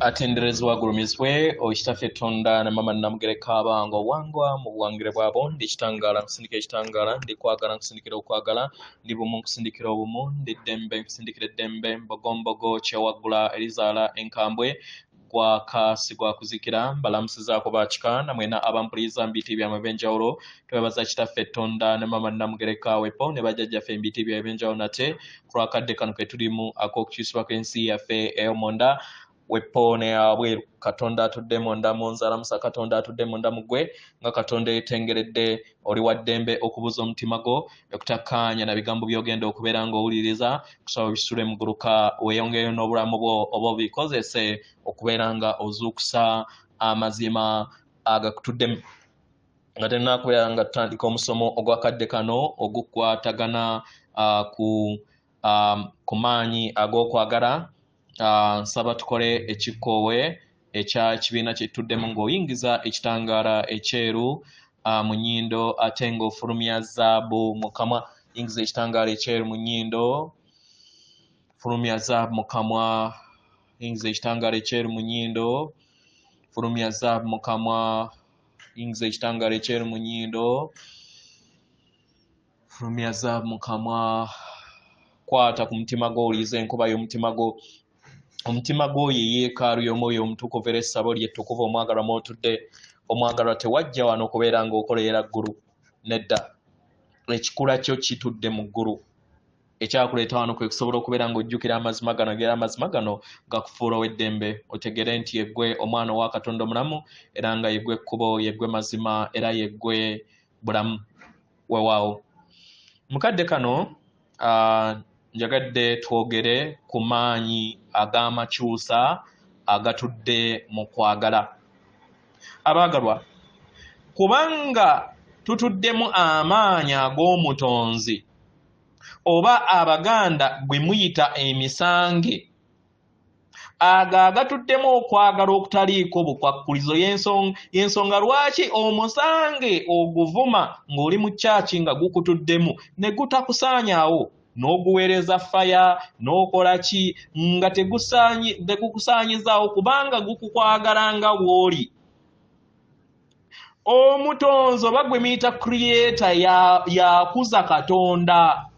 atenderezebwa agulumizibwe okitaffe Tonda ne mama Namugereka abange owangwa mu buwangire bwabo ndi kitangala nkusindikira ekitangala ndi kwagala nkusindikira okwagala ndi bumu nkusindikira obumu ndi ddembe nkusindikira eddembe mbogombogo kyewaggula erizaala enkambwe gwaka sigwa kuzikira mbalamusizaako bakika namwena abampuliriza mu biti byammwe ebyenjawulo twebaza kitaffe Tonda ne mama Namugereka wepo ne bajjajjaffe mu biti byammwe ebyenjawulo nate ku lwakadde kano ke tulimu ak'okukyusibwako ensi yaffe ey'omonda wepo ne abweru Katonda atudde monda mu nzala musa Katonda atudde monda mugwe nga Katonda yetengeredde oli wa ddembe okubuza omutima gwo okutakkaanya na bigambo by'ogenda okubeera ng'owuliriza kusaba bisule muguluka weeyongeyo n'obulamu bwo oba obikozese okubeera nga ozuukusa amazima agakutuddemu nga tennakubeera nga tutandika omusomo ogwakadde kano ogukwatagana ku maanyi ag'okwagala. Nsaba tukole ekikoowe ekya kibiina kye tuddemu ng'oyingiza ekitangaala ekyeru mu nnyindo ate ng'ofulumya zaabu mu kamwa. Yingiza ekitangaala ekyeru mu nnyindo, fulumya zaabu mu kamwa. Yingiza ekitangaala ekyeru mu nnyindo, fulumya zaabu mu kamwa. Yingiza ekitangaala ekyeru mu nnyindo, fulumya zaabu mu kamwa. Kwata ku mutima gwo owulirize enkuba y'omutima gwo. Omutima gwo ye yeekaalu y'omwoyo omutukuvu era essabo ly'ettukuvu omwagalwa mw'otudde. Omwagalwa tewajja wano okubeera ng'okolerera ggulu nedda, ekikula kyo kitudde mu ggulu. Ekyakuleeta wano kwe kusobola okubeera ng'ojjukira amazima gano era amazima gano gakufuula ow'eddembe otegere nti yeggwe omwana owa Katonda omulamu era nga yeggwe ekkubo yeggwe mazima era yeggwe bulamu weewaawo. Mukadde kano njagadde twogere ku maanyi ag'amakyusa agatudde mu kwagala. Abaagalwa, kubanga tutuddemu amaanyi ag'omutonzi oba Abaganda gwe muyita emisange, ago agatuddemu okwagala okutaliiko bukwakkulizo y'ensonga lwaki omusange oguvuma ng'oli mu kyaki nga gukutuddemu ne gutakusaanyaawo n'oguweereza faya n'okola ki nga tegukusaanyizaawo kubanga gukukwagala nga bw'oli. Omutonzi oba gwe muyita creator yakuza Katonda.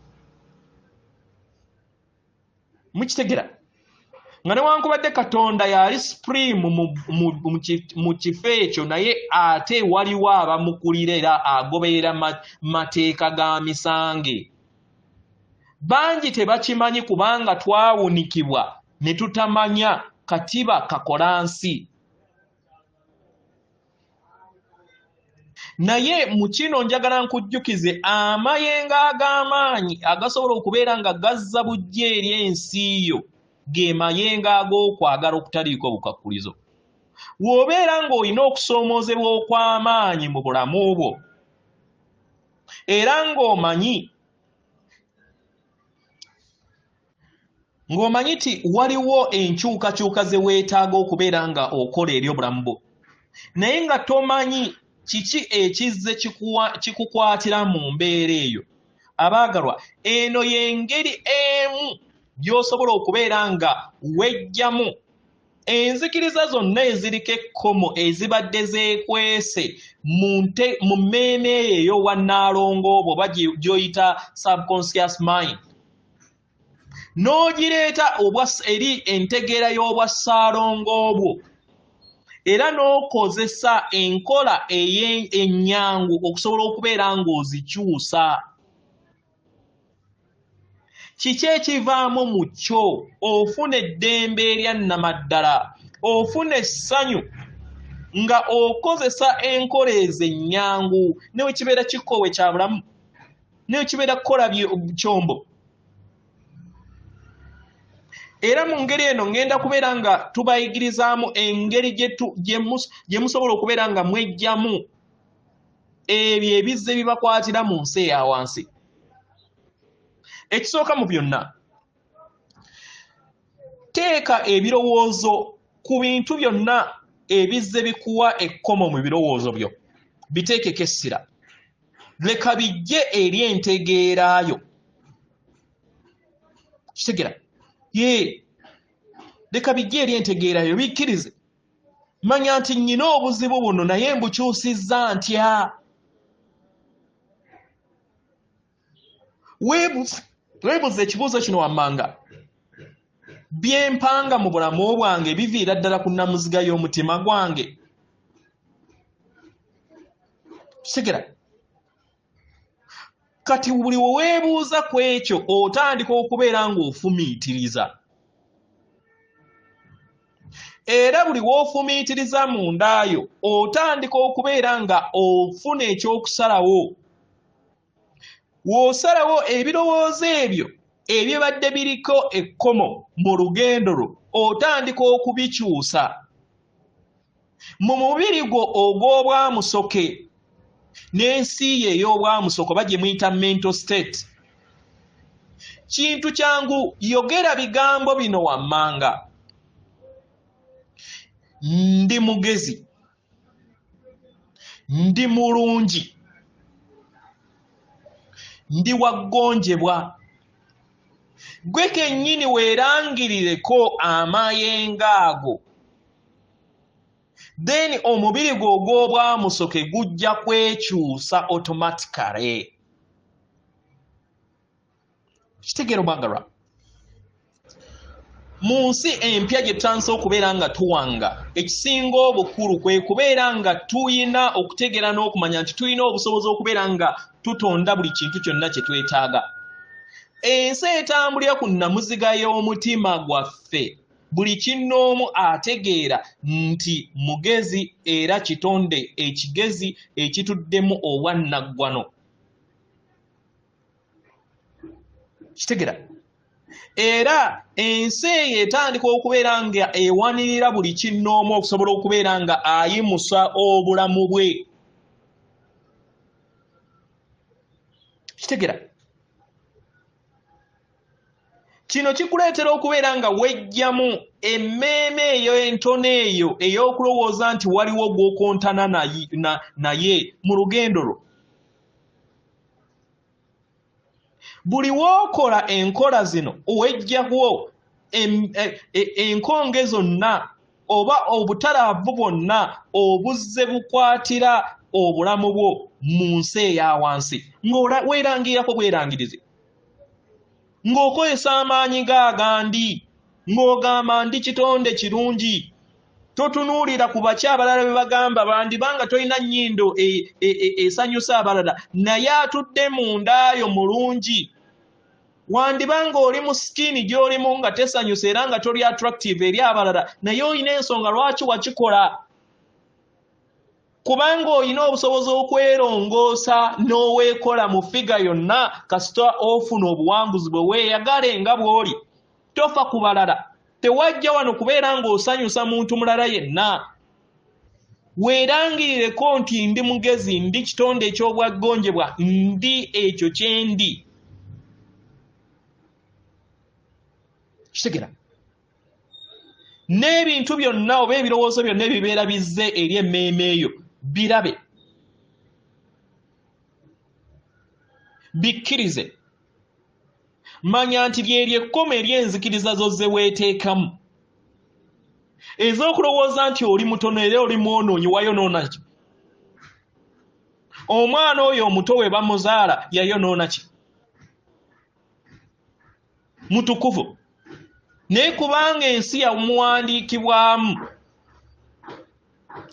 Mukitegera? Nga newankubadde Katonda yali supreme mu kifo ekyo naye ate waliwo abamukulira era agoberera mateeka ga misange. Bangi tebakimanyi kubanga twawunikibwa ne tutamanya katiba kakolansi. Naye mu kino njagala nkujjukize amayengo ag'amaanyi agasobola okubeera nga gazza bujja eri ensi yo ge mayengo ag'okwagala okutaliiko bukakkulizo. W'obeera ng'olina okusoomoozebwa okw'amaanyi mu bulamu bwo era ng'omanyi nti waliwo enkyukakyuka ze weetaaga okubeera nga okola eri obulamu bwo, naye nga tomanyi kiki ekizze kikukwatira mu mbeera eyo. Abaagalwa, eno y'engeri emu gy'osobola okubeera nga wejjamu enzikiriza zonna eziriko ekkomo ezibadde zeekwese mu mmeeme eyo eyowa Nnaalongo oba gy'oyita subconscious mind, n'ogireeta eri entegeera y'obwa Ssaalongo bwo era n'okozesa enkola ennyangu okusobola okubeera ng'ozikyusa. Kiki ekivaamu mu kyo? Ofuna eddembe erya nnamaddala, ofuna essanyu nga okozesa enkola ezo ennyangu ne bwe kibeera kikkoowe kya bulamu ne bwe kibeera kukola kyombo. Era mu ngeri eno ngenda kubeera nga tubayigirizaamu engeri gye musobola okubeera nga mwejjamu ebyo ebizze bibakwatira mu nsi eya wansi. Ekisooka mu byonna, teeka ebirowoozo ku bintu byonna ebizze bikuwa ekkomo mu birowoozo byo, biteekeko essira, leka bijje eri entegeerayo. Kitegera? leka bijje eri entegeerayo bikkirize manya nti nnyina obuzibu buno naye mbukyusizza ntya weebuze ekibuuzo kino wammanga byempanga mu bulamu bwange biviira ddala ku nnamuziga y'omutima gwange kitegeera kati buli weweebuuza ku ekyo otandika okubeera ng'ofumiitiriza era buli w'ofumiitiriza mundaayo otandika okubeera nga ofuna ekyokusalawo w'osalawo ebirowoozo ebyo ebyobadde biriko ekkomo mu lugendo lwo otandika okubikyusa mu mubiri gwo ogw'obwamusoke n'ensi ye ey'obwamusoko bagye muyita mental state kintu kyangu yogera bigambo bino wammanga ndi mugezi ndi mulungi ndi waggonjebwa gwe kennyini weerangirireko amayengo ago then omubiri gwo ogw'obwamusoke gujja kwekyusa automatically kitegeero mwagalwa mu nsi empya gye tutandise okubeera nga tuwanga ekisinga obukulu kwe kubeera nga tuyina okutegeera n'okumanya nti tulina obusobozi okubeera nga tutonda buli kintu kyonna kye twetaaga ensi etambulira ku nnamuziga y'omutima gwaffe buli kinnoomu ategeera nti mugezi era kitonde ekigezi ekituddemu obwannaggwano kitegeera era ensi eyo etandika okubeera nga ewanirira buli kinnoomu okusobola okubeera nga ayimusa obulamu bwe kitegeera kino kikuleetera okubeera nga wejjamu emmeeme eyo entono eyo ey'okulowooza nti waliwo gw'okontana naye mu lugendo lwo buli w'okola enkola zino wejjagwo enkonge zonna oba obutalaavu bwonna obuzze bukwatira obulamu bwo mu nsi eya wansi ng'weerangirirako bwerangirizi ng'okozesa amaanyi g'agandi ng'ogamba ndi kitonde kirungi totunuulira ku baki abalala be bagamba bandibanga tolina nnyindo esanyusa abalala naye atudde mundaayo mulungi wandibanga oli mu sikini gy'olimu nga tesanyusa era nga toli attractive eri abalala naye olina ensonga lwaki wakikola kubanga olina obusobozi okwerongoosa n'oweekola mu figa yonna kasita ofuna obuwanguzi bwe weeyagale nga bw'oli tofa ku balala tewajja wano kubeera ng'osanyusa muntu mulala yenna weerangirireko nti ndi mugezi ndi kitonde eky'obwaggonjebwa ndi ekyo kye ndi kitegeera n'ebintu byonna oba ebirowoozo byonna ebibeera bizze eri emmeeme eyo birabe bikkirize manya nti lyeryo ekkomo ery'enzikiriza zozze weeteekamu ez'okulowooza nti oli mutono era oli mwonoonyi wayonoona ki omwana oyo omuto we bamuzaala yayonoona ki mutukuvu naye kubanga ensi yamuwandiikibwamu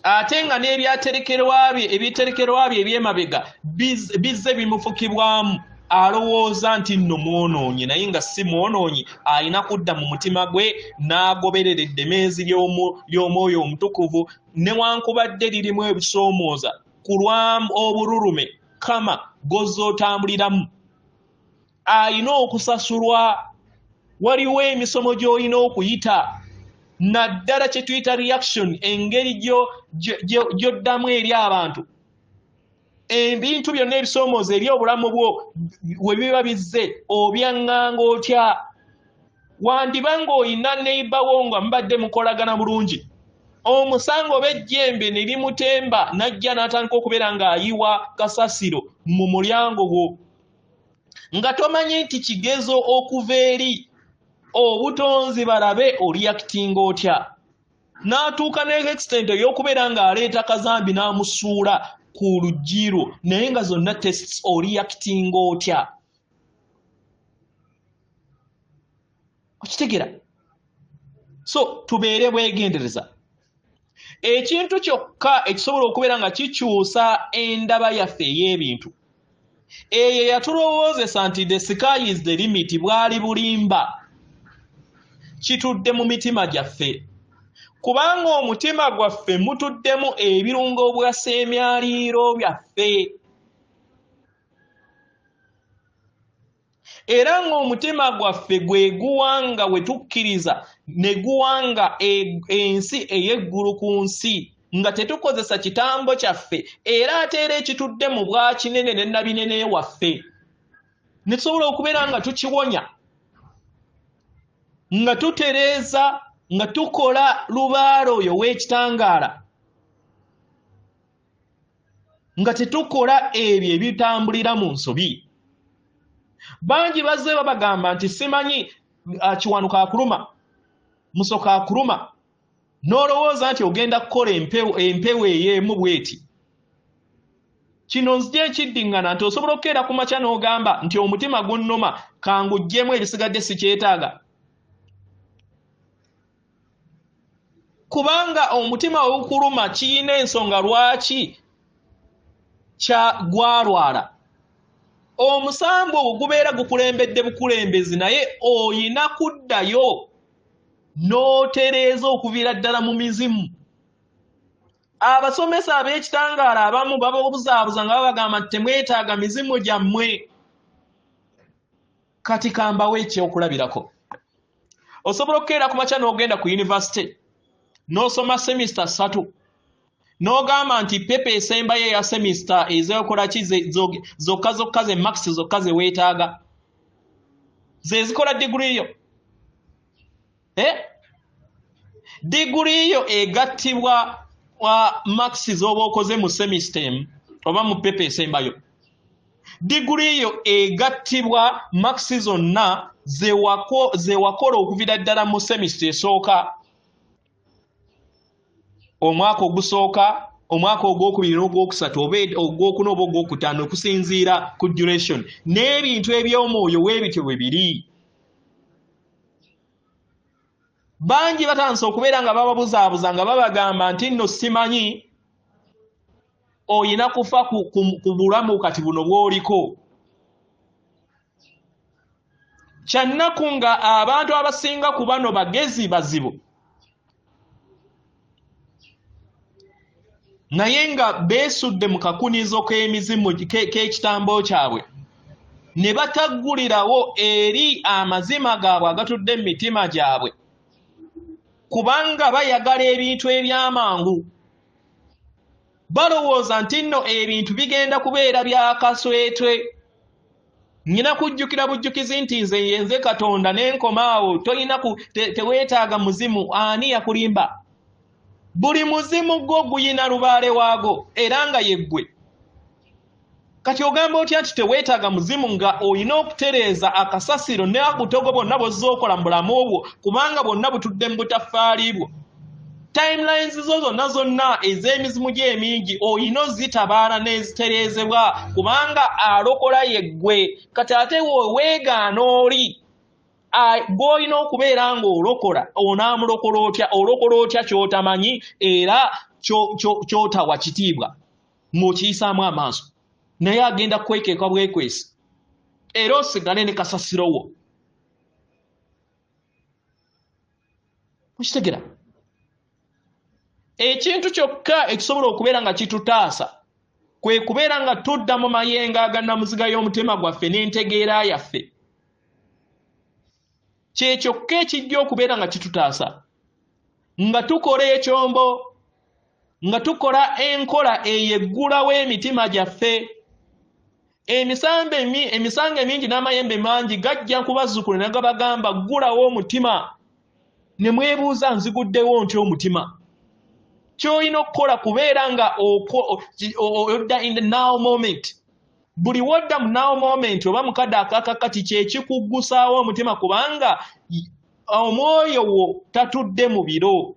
ate nga n'ebiterekerwa bye eby'emabega bizze bimufukibwamu alowooza nti nno mwonoonyi naye nga si mwonoonyi alina kudda mu mutima gwe n'agoberera eddemeezi ly'omwoyo omutukuvu newankubadde lirimu ebisoomooza ku lwa obululume kama gozzootambuliramu alina okusasulwa waliwo emisomo gy'olina okuyita naddala kye tuyita reaction engeri gy'oddamu eri abantu ebintu byonna ebisoomooza eri obulamu bwo we biba bizze obyaŋŋanga otya wandibanga olina neibawo nga mubadde mukolagana bulungi omusanga oba ejjembe ne limutemba n'ajja n'atandika okubeera ng'ayiwa kasasiro mu mulyango gwo nga tomanyi nti kigezo okuva eri obutonzi balabe reacting otya n'atuuka ne extent y'okubeera ng'aleeta kazambi n'amusuula ku luggiiro naye nga zonna tests reacting otya okitegera so tubeere bwegendereza ekintu kyokka ekisobola okubeera nga kikyusa endaba yaffe ey'ebintu eyo yatulowoozesa nti the sky is the limit bwali bulimba kitudde mu mitima gyaffe kubanga omutima gwaffe mutuddemu ebirungo bwa ssemyaliiro byaffe era ng'omutima gwaffe gwe guwanga we tukkiriza ne guwanga ensi ey'eggulu ku nsi nga tetukozesa kitambo kyaffe era ate era ekitudde mu bwa kinene ne nabinene waffe ne tusobola okubeera nga tukiwonya nga tutereeza nga tukola lubaalo oyo w'ekitangaala nga tetukola ebyo ebitambulira mu nsobi bangi bazze babagamba nti simanyi kiwanuka akuluma musoka akuluma n'olowooza nti ogenda kukola empewo ey'emu bweti kino nzija ekiddiŋŋana nti osobola okukeera ku makya n'ogamba nti omutima gunnuma kanguggyemu ebisigadde sikyetaaga kubanga omutima ogukuluma kiyina ensonga lwaki gwalwala omusambu ogwo gubeera gukulembedde bukulembezi naye oyina kuddayo n'otereeza okuviira ddala mu mizimu abasomesa ab'ekitangaala abamu bababuzaabuza nga babagamba nti temwetaaga mizimu gyammwe kati kambawo ekyokulabirako osobola okukeera ku makya n'ogenda ku yunivasite n'osoma semester 3 n'ogamba nti pepa esembayo eya semester ezekola ki zokka ze max zokka ze weetaaga ze zikola diguri yo diguri yo egattibwa max z'oba okoze mu semester oba mu pepa esembayo diguri yo egattibwa max zonna ze wakola okuviira ddala mu semester esooka omwaka ogusooka omwaka ogwokubiri n'ogwokusatu oba ogwokuna oba ogwokutaano okusinziira ku duration n'ebintu eby'omwoyo weebityo bwe biri bangi batandise okubeera nga bababuzaabuza nga babagamba nti nno simanyi oyina kufa ku bulamu kati buno bw'oliko kyannaku nga abantu abasinga ku bano bagezi bazibu naye nga beesudde mu kakunizo k'emizimu k'ekitambo kyabwe ne bataggulirawo eri amazima gaabwe agatudde mu mitima gyabwe kubanga bayagala ebintu eby'amangu balowooza nti nno ebintu bigenda kubeera byakaswetwe nnyina kujjukira bujjukizi nti nze Katonda n'enkomaawo tolina teweetaaga muzimu ani yakulimba buli muzimu gwo guyina lubaale waago era nga yeggwe kati ogamba otya nti teweetaaga muzimu nga olina okutereeza akasasiro ne abutogo bonna bw'ozza okola mu bulamu obwo kubanga bwonna butudde mu butaffaali bwo timelines zo zonna ez'emizimu gye emingi olina ozitabaala n'ezitereezebwa kubanga alokola yeggwe kati ate weegaana oli gw'olina okubeera ng'olokola onaamulokola otya olokola otya ky'otamanyi era ky'otawa kitiibwa ng'okiyisaamu amaaso naye agenda kwekeeka bwekwesi era osigale ne kasasiro wo okitegera ekintu kyokka ekisobola okubeera nga kitutaasa kwe kubeera nga tudda mu mayengo agannamuziga y'omutima gwaffe n'entegeera yaffe kyekyokka ekijja okubeera nga kitutaasa nga tukola ekyombo nga tukola enkola eyeggulawo emitima gyaffe emisango emingi n'amayembe mangi gajja kubazzukulu ne gabagamba ggulawo omutima ne mwebuuza nziguddewo ntya omutima ky'olina okukola kubeera nga odda in the now moment buli wodda mu now moment oba mukadde akakakati kyekikuggusaawo omutima kubanga omwoyo wo tatudde mu biro.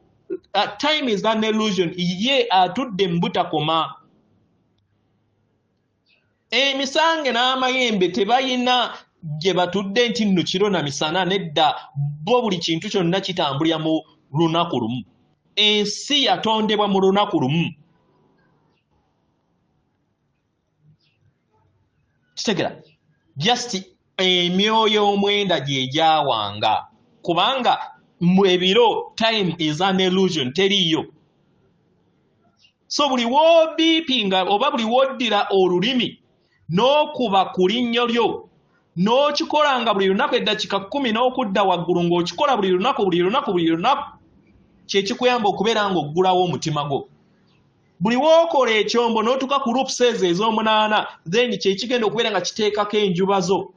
Time is an illusion. Ye atudde mu butakoma. Emisange n'amayembe tebayina gye batudde nti nno kiro na misana nedda bo buli kintu kyonna kitambulira mu lunaku lumu. Ensi yatondebwa mu lunaku lumu. Kitegera just emyoyo omwenda gye gyawanga kubanga mu ebiro time is an illusion teriyo. So buli wobiipinga oba buli woddira olulimi n'okuba ku linnyo lyo n'okikolanga buli lunaku eddakiika 10 n'okudda waggulu ng'okikola buli lunaku kyekikuyamba okubeera ng'oggulawo omutima gwo. Buli wookola ekyombo n'otuka ku loopses ez'omunaana then kyekigenda okubeera nga kiteekako enjuba zo,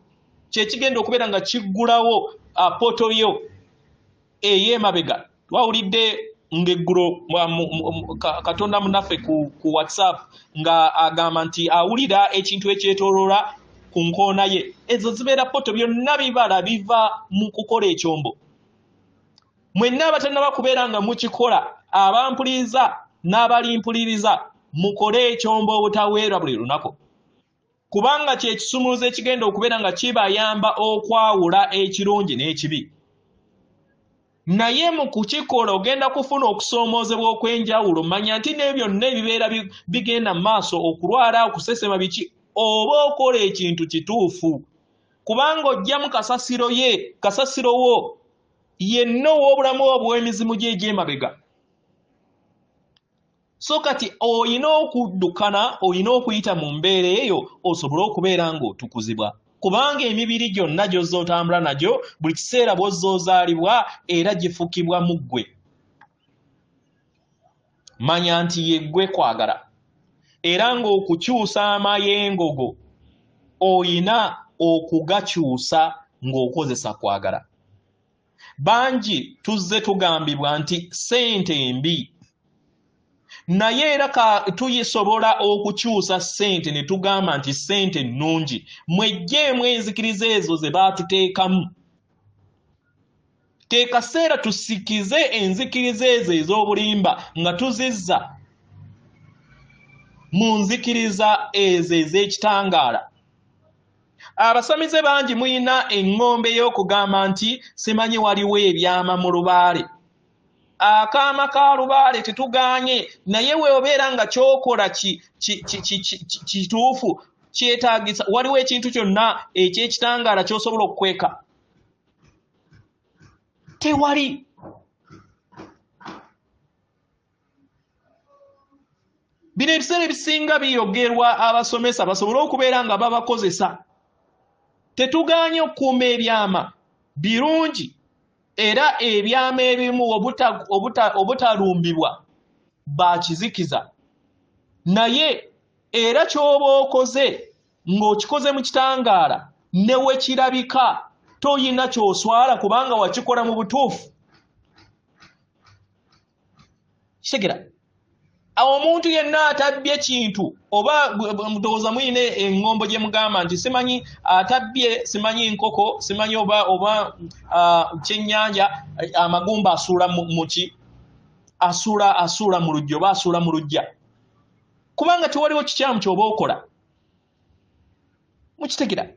kyekigenda okubeera nga kiggulawo poto yo ey'emabega. Twawulidde ng'eggulo Katonda munaffe ku WhatsApp nga agamba nti awulira ekintu ekyetooloola ku nkoona ye. Ezo zibeera poto, byonna bibala biva mu kukola ekyombo. Mwenna abatannaba kubeera nga mukikola, abampuliriza n'abalimpuliriza, mukole ekyombo obutaweerwa buli lunaku. Kubanga kyekisumuluzo ekigenda okubeera nga kibayamba okwawula ekirungi n'ekibi. Naye mu kukikola ogenda kufuna okusoomoozebwa okw'enjawulo. Manya nti n'ebyo byonna ebibeera bigenda mu maaso, okulwala, okusesema, biki, oba okola ekintu kituufu. Kubanga ojjamu kasasiro wo yenna ow'obulamu obw'emizimu gye egy'emabega. So kati oyina okuddukana, oyina okuyita mu mbeera eyo osobole okubeera ng'otukuzibwa. Kubanga emibiri gyonna gy'ozza otambula nagyo buli kiseera bw'ozza ozaalibwa era gifukibwa mu ggwe. Manya nti ye ggwe kwagala. Era ng'okukyusa amayengo go oyina okugakyusa ng'okozesa kwagala. Bangi tuzze tugambibwa nti ssente mbi. Naye era tuyisobola okukyusa ssente ne tugamba nti ssente nnungi. Mwejjeemu enzikiriza ezo ze baatuteekamu. Teekaseera tusikize enzikiriza ezo ez'obulimba nga tuzizza mu nzikiriza ezo ez'ekitangaala. Abasamize bangi muyina eŋŋombe y'okugamba nti simanyi waliwo ebyama mu lubaale. Akaama ka lubaale tetuganye, naye weobeera nga kyokola kituufu kyetaagisa, waliwo ekintu kyonna eky'ekitangaala ky'osobola okukweka. Tewali. Bino ebiseera ebisinga biyogerwa abasomesa basobole okubeera nga babakozesa. Tetuganye okukuuma ebyama birungi. Era ebyama ebimu obutalumbibwa bakizikiza. Naye era ky'oba okoze ng'okikoze mu kitangaala ne we kirabika toyina ky'oswala kubanga wakikola mu butuufu. Kitegeera? Omuntu yenna atabbye kintu oba ndowooza muyina eŋŋombo gye mugamba nti simanyi atabbye, simanyi nkoko, simanyi oba kyennyanja, amagumba asuula muki, asuula mu lujja oba asuula mu lujja. Kubanga tewaliwo kikyamu ky'oba okola. Mukitegeera?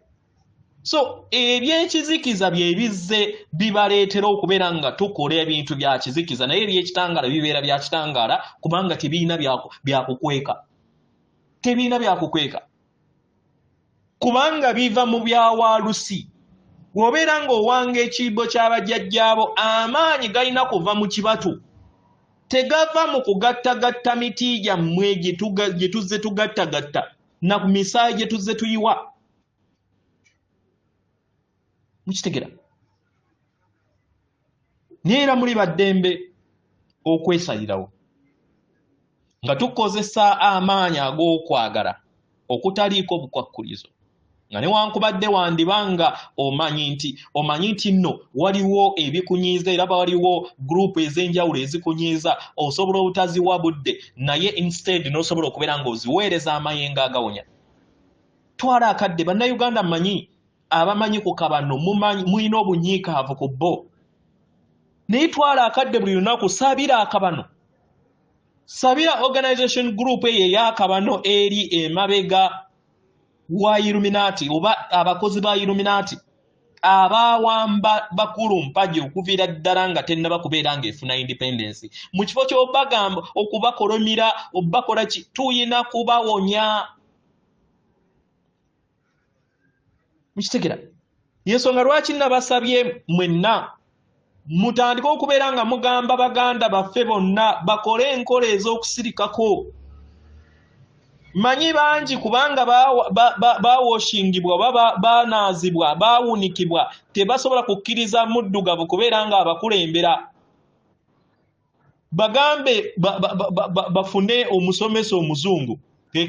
So ebyekizikiza bye bizze bibaleetera okubeera nga tukola ebintu bya kizikiza, naye eby'ekitangaala bibeera bya kitangaala kubanga tebiina byakukweka. Tebiina byakukweka. Kubanga biva mu byawaalusi. Bw'obeera ng'owanga ekibbo ky'abajjajjaabo, amaanyi galina kuva mu kibatu. Tegava mu kugattagatta miti gyammwe gye tuzze tugattagatta na ku misaayi gye tuzze tuyiwa. Mukitegeera? Naye era muli baddembe okwesalirawo nga tukozesa amaanyi ag'okwagala okutaliiko bukwakkulizo. Nga newankubadde wandibanga omanyi nti nno waliwo ebikunyiiza era waliwo gurupu ez'enjawulo ezikunyiiza, osobola obutaziwa budde naye instead n'osobola okubeera ng'oziweereza amayengo agawonya. Twala akadde bannayuganda mmanyi abamanyi ku kabano muyina obunyiikaavu ku bo. nitwala akadde buli lunaku sabira akabano sabira organization group eyo eyakabano eri emabega wa Illuminati oba abakozi ba Illuminati abawamba bakulu mpaji okuvira ddala nga tennaba kubeera ng'efuna independence mu kifo ky'obagamba okubakolomira obakola tuyina kubawonya mukitegera yensonga lwaki nabasabye mwenna mutandika okubeera nga mugamba baganda baffe bonna bakole enkola ez'okusirikako manyi bangi kubanga bawoshingibwa oba banaazibwa baawunikibwa tebasobola kukkiriza muddugavu kubeera nga abakulembera bagambe bafune omusomesa omuzungu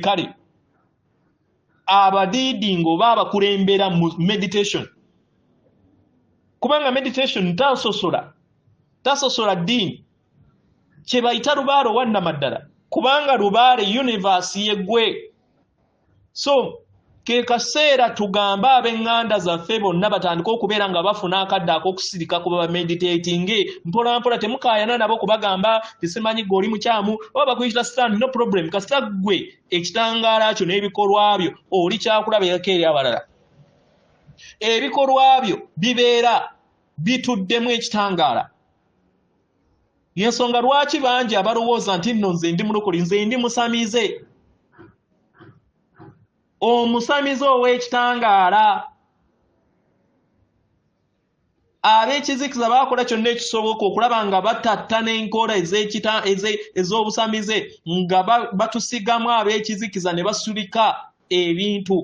kale abadiidinga oba abakulembera mu meditation kubanga meditation tasosola ddiini kye bayita lubaale owannamaddala kubanga lubaale universe yeggwe so ke kaseera tugambe ab'eŋŋanda zaffe bonna batandika okubeera nga bafuna akadde ak'okusirika kuba bameditating mpolampola temukaayana nabo kubagamba tesimanyi gwe oli mukyamu oba bakuyita stand no problem kasita ggwe ekitangaala kyo n'ebikolwa byo oli kyakulabirako eri abalala ebikolwa byo bibeera bituddemu ekitangaala yensonga lwaki bangi abalowooza nti nno nze ndi mulokole nze ndi musamize omusamize ow'ekitangaala ab'ekizikiza bakola kyonna ekisoboka okulaba nga batatta n'enkola ez'obusamize nga batusigamu ab'ekizikiza ne basulika ebintu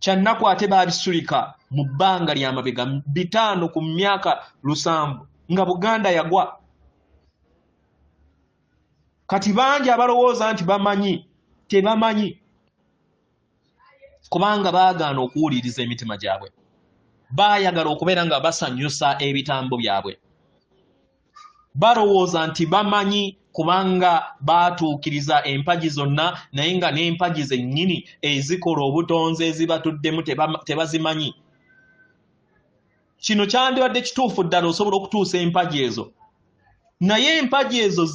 kyannaku ate baabisulika mu bbanga ly'amabega 5 ku myaka 7 nga Buganda yagwa kati bangi abalowooza nti bamanyi tebamanyi kubanga baagaana okuwuliriza emitima gyabwe baayagala okubeera nga basanyusa ebitambo byabwe balowooza nti bamanyi kubanga baatuukiriza empagi zonna naye nga n'empagi zennyini ezikola obutonzi ezibatuddemu tebazimanyi kino kyandibadde kituufu ddala osobola okutuusa empagi ezo naye empagi ezo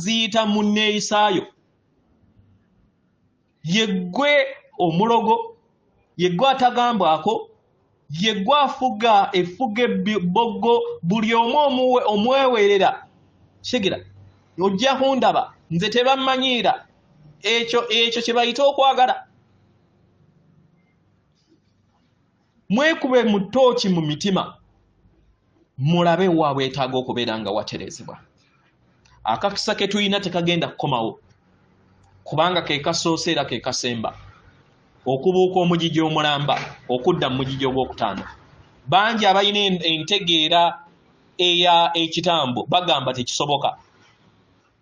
ziyita mu nneeyisaayo yeggwe omulogo yeggwe atagambwako yeggwe efuga ebboggo buli omu omweweerera kigera ojja kundaba nze tebammanyiira ekyo kye bayita okwagala mwekube mu ttooki mu mitima mulabe wa bwetaaga okubeera nga waterezebwa akakisa ke tulina tekagenda kukomawo kubanga ke kasoose era ke kasemba okubuuka omugigi omulamba okudda mu mugigi ogwokutaano bangi abalina entegeera eya ekitambo bagamba tekisoboka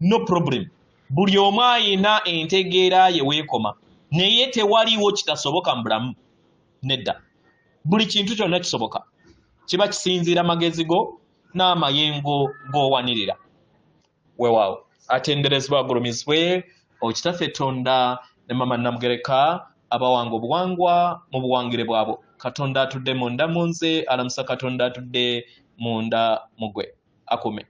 no problem buli omu ayina entegeera ye weekoma naye tewaliwo kitasoboka mu bulamu nedda buli kintu kyonna kisoboka kiba kisinziira magezi go n'amayengo g'owanirira weewaawo atenderezebwa agulumizibwe okitaffe Tonda ne mama Namugereka abawanga obuwangwa mu buwangire bwabo Katonda atudde munda mu nze alamusa Katonda atudde munda mugwe akume